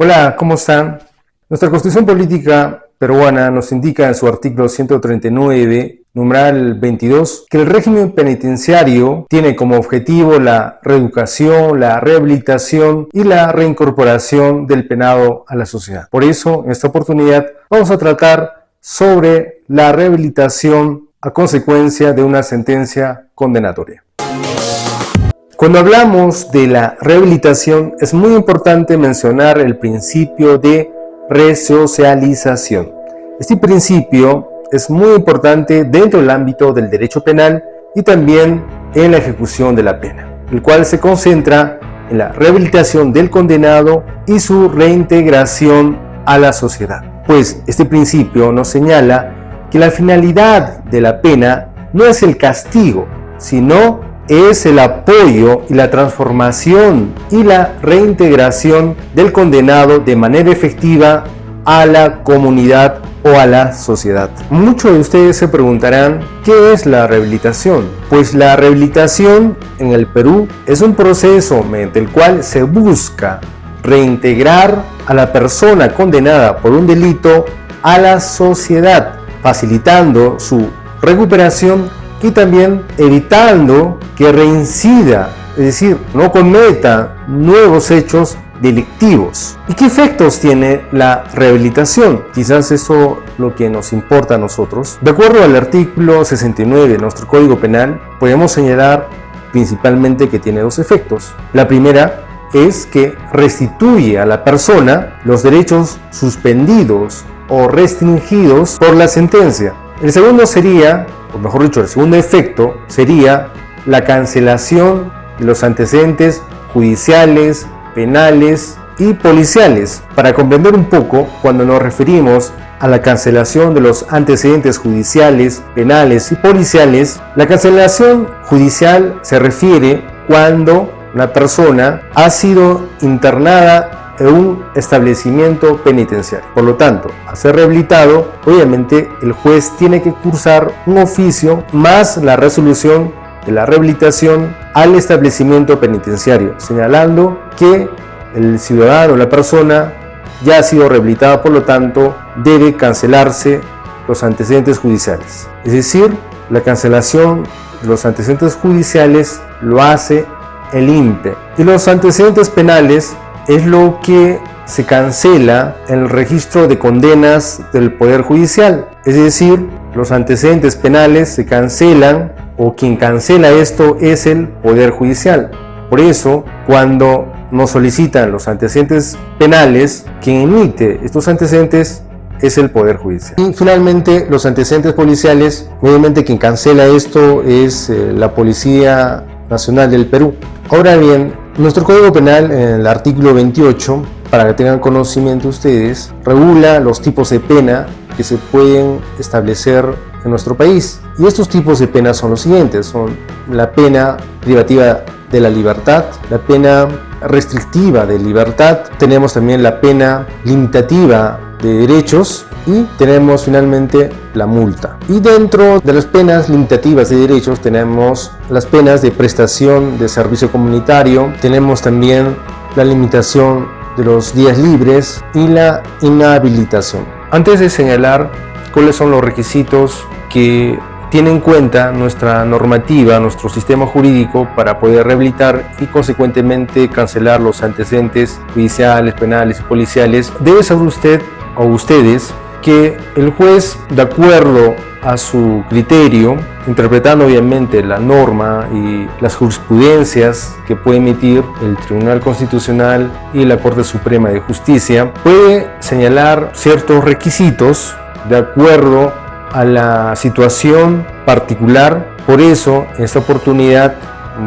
Hola, ¿cómo están? Nuestra Constitución Política peruana nos indica en su artículo 139, numeral 22, que el régimen penitenciario tiene como objetivo la reeducación, la rehabilitación y la reincorporación del penado a la sociedad. Por eso, en esta oportunidad, vamos a tratar sobre la rehabilitación a consecuencia de una sentencia condenatoria. Cuando hablamos de la rehabilitación, es muy importante mencionar el principio de resocialización. Este principio es muy importante dentro del ámbito del derecho penal y también en la ejecución de la pena, el cual se concentra en la rehabilitación del condenado y su reintegración a la sociedad. Pues este principio nos señala que la finalidad de la pena no es el castigo, sino es el apoyo y la transformación y la reintegración del condenado de manera efectiva a la comunidad o a la sociedad. Muchos de ustedes se preguntarán, ¿qué es la rehabilitación? Pues la rehabilitación en el Perú es un proceso mediante el cual se busca reintegrar a la persona condenada por un delito a la sociedad, facilitando su recuperación y también evitando que reincida, es decir, no cometa nuevos hechos delictivos. ¿Y qué efectos tiene la rehabilitación? Quizás eso es lo que nos importa a nosotros. De acuerdo al artículo 69 de nuestro Código Penal, podemos señalar principalmente que tiene dos efectos. La primera es que restituye a la persona los derechos suspendidos o restringidos por la sentencia. El segundo sería, o mejor dicho, el segundo efecto sería la cancelación de los antecedentes judiciales, penales y policiales. Para comprender un poco, cuando nos referimos a la cancelación de los antecedentes judiciales, penales y policiales, la cancelación judicial se refiere cuando una persona ha sido internada en un establecimiento penitenciario. Por lo tanto, al ser rehabilitado, obviamente el juez tiene que cursar un oficio más la resolución de la rehabilitación al establecimiento penitenciario, señalando que el ciudadano o la persona ya ha sido rehabilitada, por lo tanto debe cancelarse los antecedentes judiciales. Es decir, la cancelación de los antecedentes judiciales lo hace el INPE. Y los antecedentes penales es lo que se cancela en el registro de condenas del Poder Judicial. Es decir, los antecedentes penales se cancelan, o quien cancela esto es el Poder Judicial. Por eso, cuando nos solicitan los antecedentes penales, quien emite estos antecedentes es el Poder Judicial. Y finalmente, los antecedentes policiales, obviamente quien cancela esto es la Policía Nacional del Perú. Ahora bien, nuestro Código Penal, en el artículo 28, para que tengan conocimiento ustedes, regula los tipos de pena que se pueden establecer en nuestro país. Y estos tipos de pena son los siguientes: son la pena privativa de la libertad, la pena restrictiva de libertad, tenemos también la pena limitativa de derechos y tenemos finalmente la multa. Y dentro de las penas limitativas de derechos tenemos las penas de prestación de servicio comunitario, tenemos también la limitación de los días libres y la inhabilitación. Antes de señalar cuáles son los requisitos que tiene en cuenta nuestra normativa, nuestro sistema jurídico para poder rehabilitar y consecuentemente cancelar los antecedentes judiciales, penales y policiales, debe saber usted o ustedes que el juez, de acuerdo a su criterio, interpretando obviamente la norma y las jurisprudencias que puede emitir el Tribunal Constitucional y la Corte Suprema de Justicia, puede señalar ciertos requisitos de acuerdo a la situación particular. Por eso, en esta oportunidad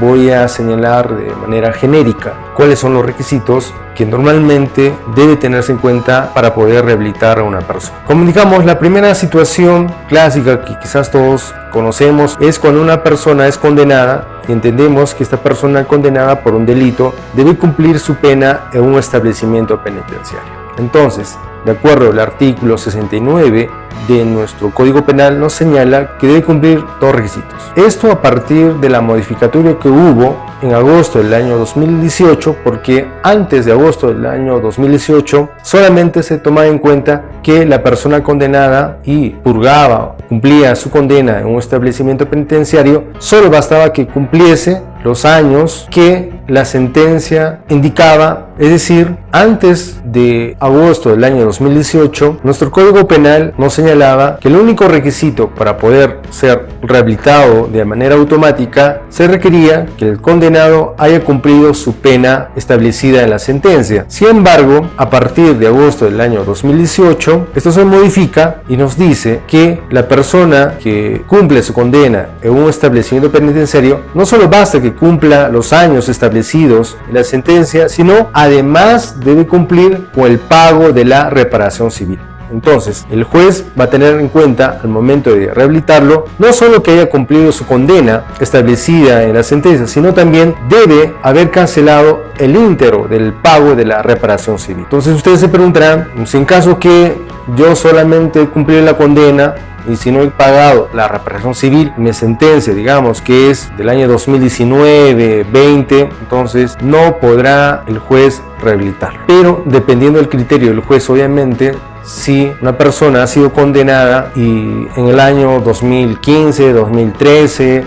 voy a señalar de manera genérica cuáles son los requisitos que normalmente debe tenerse en cuenta para poder rehabilitar a una persona. Como indicamos, la primera situación clásica que quizás todos conocemos es cuando una persona es condenada y entendemos que esta persona condenada por un delito debe cumplir su pena en un establecimiento penitenciario. Entonces, de acuerdo al artículo 69 de nuestro Código Penal, nos señala que debe cumplir dos requisitos. Esto a partir de la modificatoria que hubo en agosto del año 2018, porque antes de agosto del año 2018 solamente se tomaba en cuenta que la persona condenada y purgaba, cumplía su condena en un establecimiento penitenciario, solo bastaba que cumpliese los años que la sentencia indicaba. Es decir, antes de agosto del año 2018, nuestro Código Penal nos señalaba que el único requisito para poder ser rehabilitado de manera automática se requería que el condenado haya cumplido su pena establecida en la sentencia. Sin embargo, a partir de agosto del año 2018, esto se modifica y nos dice que la persona que cumple su condena en un establecimiento penitenciario no solo basta que cumpla los años establecidos en la sentencia, sino además debe cumplir con el pago de la reparación civil. Entonces, el juez va a tener en cuenta al momento de rehabilitarlo no solo que haya cumplido su condena establecida en la sentencia, sino también debe haber cancelado el íntegro del pago de la reparación civil. Entonces ustedes se preguntarán, si en caso que yo solamente cumplí la condena y si no he pagado la reparación civil, mi sentencia, digamos que es del año 2019-20, entonces no podrá el juez rehabilitarlo. Pero dependiendo del criterio del juez, obviamente, si una persona ha sido condenada y en el año 2015, 2013,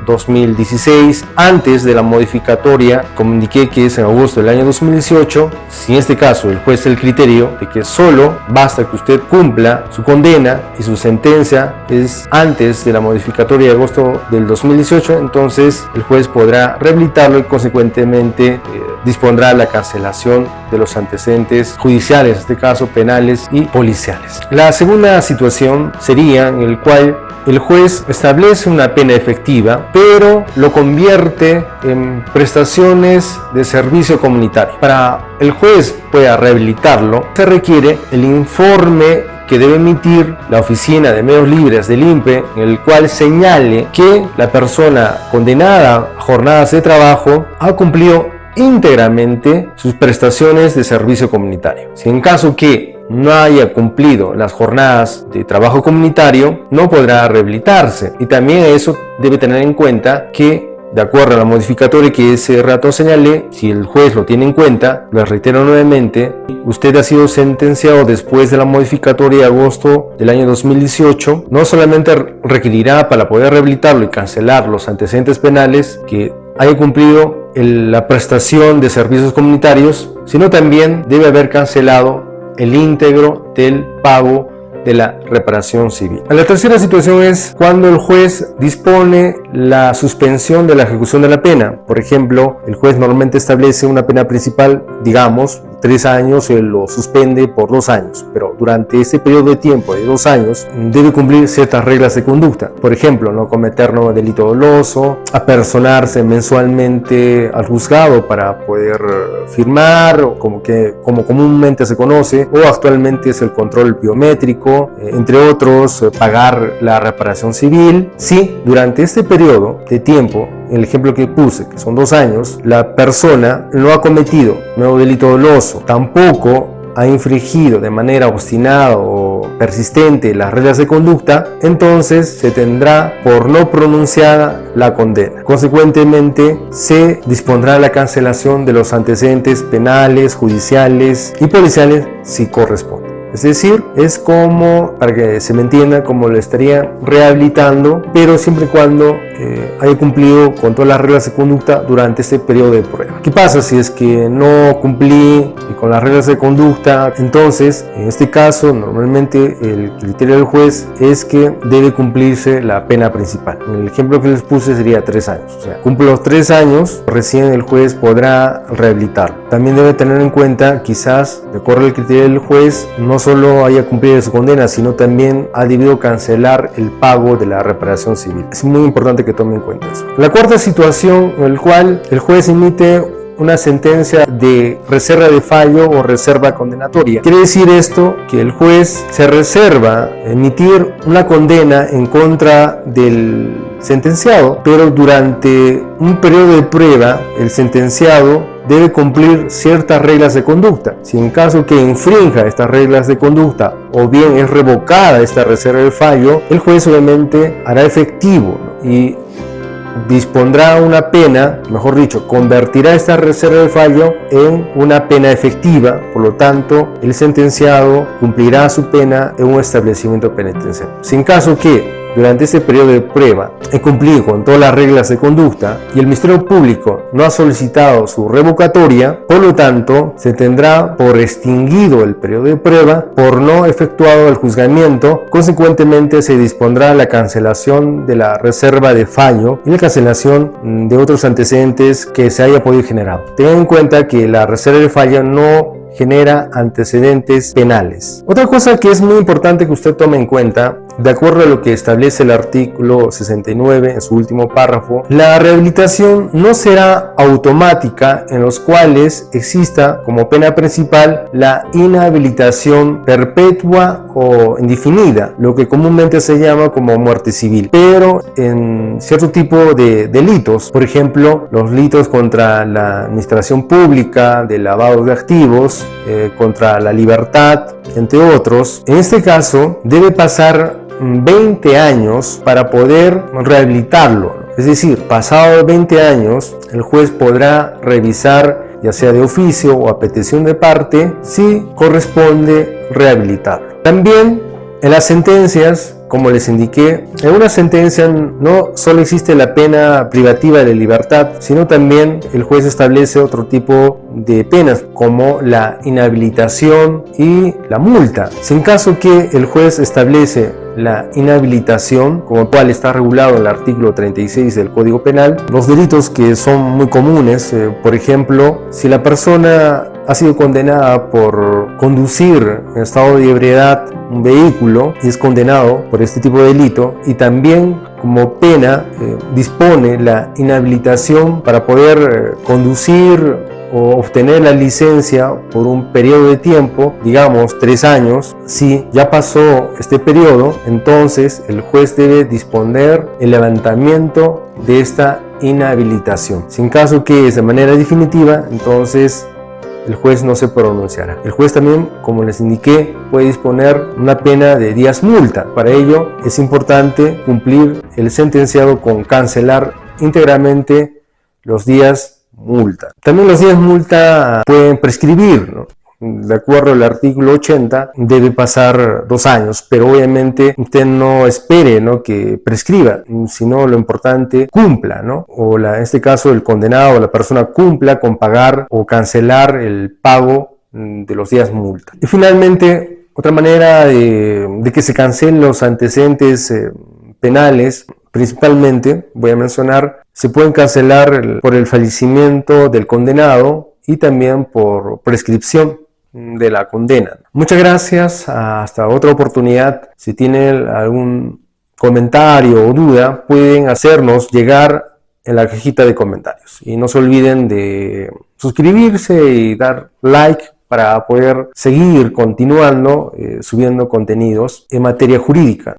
2016, antes de la modificatoria, como indiqué que es en agosto del año 2018, si en este caso el juez el criterio de que solo basta que usted cumpla su condena y su sentencia es antes de la modificatoria de agosto del 2018, entonces el juez podrá rehabilitarlo y consecuentemente dispondrá la cancelación de los antecedentes judiciales, en este caso penales y policiales. La segunda situación sería en el cual el juez establece una pena efectiva, pero lo convierte en prestaciones de servicio comunitario. Para el juez pueda rehabilitarlo, se requiere el informe que debe emitir la Oficina de Medios Libres del INPE, en el cual señale que la persona condenada a jornadas de trabajo ha cumplido íntegramente sus prestaciones de servicio comunitario. Si en caso que no haya cumplido las jornadas de trabajo comunitario, no podrá rehabilitarse. Y también eso debe tener en cuenta que, de acuerdo a la modificatoria que ese rato señalé, si el juez lo tiene en cuenta, lo reitero nuevamente, usted ha sido sentenciado después de la modificatoria de agosto del año 2018, no solamente requerirá para poder rehabilitarlo y cancelar los antecedentes penales que haya cumplido la prestación de servicios comunitarios, sino también debe haber cancelado el íntegro del pago de la reparación civil. La tercera situación es cuando el juez dispone la suspensión de la ejecución de la pena. Por ejemplo, el juez normalmente establece una pena principal, digamos, 3 años, él lo suspende por 2 años, pero durante ese periodo de tiempo de 2 años debe cumplir ciertas reglas de conducta. Por ejemplo, no cometer nuevo delito doloso, apersonarse mensualmente al juzgado para poder firmar, o como comúnmente se conoce, o actualmente es el control biométrico, entre otros, pagar la reparación civil. Si durante este periodo de tiempo, el ejemplo que puse, que son 2 años, la persona no ha cometido nuevo delito doloso, tampoco ha infringido de manera obstinada o persistente las reglas de conducta, entonces se tendrá por no pronunciada la condena. Consecuentemente, se dispondrá la cancelación de los antecedentes penales, judiciales y policiales si corresponde. Es decir, es como, para que se me entienda, como lo estaría rehabilitando, pero siempre y cuando haya cumplido con todas las reglas de conducta durante este periodo de prueba. ¿Qué pasa si es que no cumplí con las reglas de conducta? Entonces, en este caso, normalmente el criterio del juez es que debe cumplirse la pena principal. En el ejemplo que les puse sería 3 años. O sea, cumple los 3 años, recién el juez podrá rehabilitarlo. También debe tener en cuenta, quizás, de acuerdo al criterio del juez, no solo haya cumplido su condena, sino también ha debido cancelar el pago de la reparación civil. Es muy importante que tomen en cuenta eso. La cuarta situación en la cual el juez emite una sentencia de reserva de fallo o reserva condenatoria. Quiere decir esto que el juez se reserva emitir una condena en contra del sentenciado, pero durante un periodo de prueba el sentenciado debe cumplir ciertas reglas de conducta. Si en caso que infrinja estas reglas de conducta o bien es revocada esta reserva de fallo, el juez obviamente hará efectivo, ¿no? Y dispondrá una pena, mejor dicho, convertirá esta reserva de fallo en una pena efectiva. Por lo tanto, el sentenciado cumplirá su pena en un establecimiento penitenciario. Si en caso que durante este periodo de prueba he cumplido con todas las reglas de conducta y el Ministerio Público no ha solicitado su revocatoria, por lo tanto se tendrá por extinguido el periodo de prueba por no efectuado el juzgamiento. Consecuentemente se dispondrá la cancelación de la reserva de fallo y la cancelación de otros antecedentes que se haya podido generar. Tengan en cuenta que la reserva de fallo no genera antecedentes penales. Otra cosa que es muy importante que usted tome en cuenta, de acuerdo a lo que establece el artículo 69 en su último párrafo, la rehabilitación no será automática, en los cuales exista como pena principal la inhabilitación perpetua o indefinida, lo que comúnmente se llama como muerte civil. Pero en cierto tipo de delitos, por ejemplo, los delitos contra la administración pública, de lavado de activos, contra la libertad, entre otros, en este caso debe pasar 20 años para poder rehabilitarlo. Es decir, pasado 20 años, el juez podrá revisar, ya sea de oficio o a petición de parte, si corresponde rehabilitarlo. También en las sentencias, como les indiqué, en una sentencia no solo existe la pena privativa de libertad, sino también el juez establece otro tipo de penas, como la inhabilitación y la multa. Si en caso que el juez establece la inhabilitación, como cual está regulado en el artículo 36 del Código Penal, los delitos que son muy comunes, por ejemplo, si la persona ha sido condenada por conducir en estado de ebriedad un vehículo y es condenado por este tipo de delito, y también como pena dispone la inhabilitación para poder conducir o obtener la licencia por un periodo de tiempo, digamos 3 años. Si ya pasó este periodo, entonces el juez debe disponer el levantamiento de esta inhabilitación. Si en caso que es de manera definitiva, entonces el juez no se pronunciará. El juez también, como les indiqué, puede disponer una pena de días multa. Para ello es importante cumplir el sentenciado con cancelar íntegramente los días multa. También los días multa pueden prescribir, ¿no? De acuerdo al artículo 80 debe pasar 2 años, pero obviamente usted no espere, ¿no?, que prescriba, sino lo importante cumpla, ¿no? O en este caso el condenado o la persona cumpla con pagar o cancelar el pago de los días multa. Y finalmente, otra manera de que se cancelen los antecedentes penales, principalmente voy a mencionar, se pueden cancelar por el fallecimiento del condenado y también por prescripción de la condena. Muchas gracias, hasta otra oportunidad. Si tienen algún comentario o duda, pueden hacernos llegar en la cajita de comentarios. Y no se olviden de suscribirse y dar like para poder seguir continuando subiendo contenidos en materia jurídica.